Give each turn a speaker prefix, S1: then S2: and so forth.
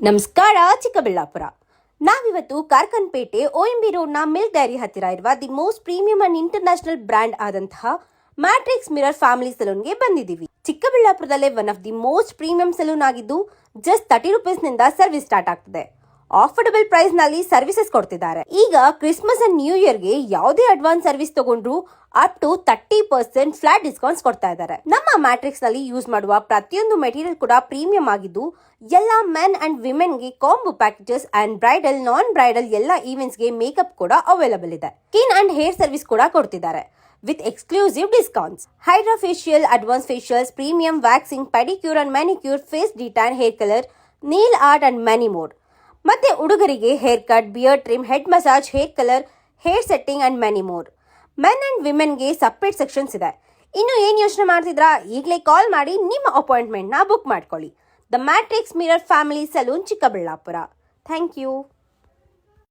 S1: ನಮಸ್ಕಾರ. ಚಿಕ್ಕಬಳ್ಳಾಪುರ. ನಾವಿವತ್ತು ಕಾರ್ಕನ್ಪೇಟೆ OMB ರೋಡ್ನ ಮಿಲ್ಕ್ ಡೈರಿ ಹತ್ತಿರ ಇರುವ the most premium and international brand ಆದಂತಹ ಮ್ಯಾಟ್ರಿಕ್ಸ್ ಮಿರರ್ ಫ್ಯಾಮಿಲಿ ಸಲೂನ್ಗೆ ಬಂದಿದ್ದೀವಿ. ಚಿಕ್ಕಬಳ್ಳಾಪುರದಲ್ಲೇ one of the most premium salon ಆಗಿದ್ದು ಜಸ್ಟ್ 30 ರೂಪೀಸ್ನಿಂದ ಸರ್ವಿಸ್ ಸ್ಟಾರ್ಟ್ ಆಗ್ತದೆ. ಆಫರ್ಡಬಲ್ ಪ್ರೈಸ್ ನಲ್ಲಿ ಸರ್ವಿಸಸ್ ಕೊಡ್ತಿದ್ದಾರೆ. ಈಗ ಕ್ರಿಸ್ಮಸ್ ಅಂಡ್ ನ್ಯೂ ಇಯರ್ಗೆ ಯಾವುದೇ ಅಡ್ವಾನ್ಸ್ ಸರ್ವಿಸ್ ತಗೊಂಡ್ರು ಅಪ್ ಟು 30% ಫ್ಲಾಟ್ ಡಿಸ್ಕೌಂಟ್ಸ್ ಕೊಡ್ತಾ ಇದ್ದಾರೆ. ನಮ್ಮ ಮ್ಯಾಟ್ರಿಕ್ಸ್ ನಲ್ಲಿ ಯೂಸ್ ಮಾಡುವ ಪ್ರತಿಯೊಂದು ಮೆಟೀರಿಯಲ್ ಕೂಡ ಪ್ರೀಮಿಯಂ ಆಗಿದ್ದು ಎಲ್ಲ ಮೆನ್ ಅಂಡ್ ವಿಮೆನ್ ಗೆ combo packages and bridal non bridal ಎಲ್ಲ ಈವೆಂಟ್ಸ್ ಗೆ ಮೇಕಪ್ ಕೂಡ ಅವೈಲಬಲ್ ಇದೆ. ಸ್ಕಿನ್ ಅಂಡ್ ಹೇರ್ ಸರ್ವಿಸ್ ಕೂಡ ಕೊಡ್ತಿದ್ದಾರೆ with exclusive discounts. Hydra facial, advanced facials, premium waxing, pedicure and manicure, face detan, hair color, nail art and many more. ಮತ್ತೆ ಹುಡುಗರಿಗೆ hair cut, beard trim, head massage, hair colour, hair setting and many more. Men and ವಿಮೆನ್ಗೆ separate sections ಇದೆ. ಇನ್ನು ಏನು ಯೋಚನೆ ಮಾಡ್ತಿದ್ರಾ? ಈಗಲೇ call ಮಾಡಿ ನಿಮ್ಮ ಅಪಾಯಿಂಟ್ಮೆಂಟ್ನ ಬುಕ್ ಮಾಡ್ಕೊಳ್ಳಿ. The Matrix Mirror family salon, Chikkaballapur. Thank you.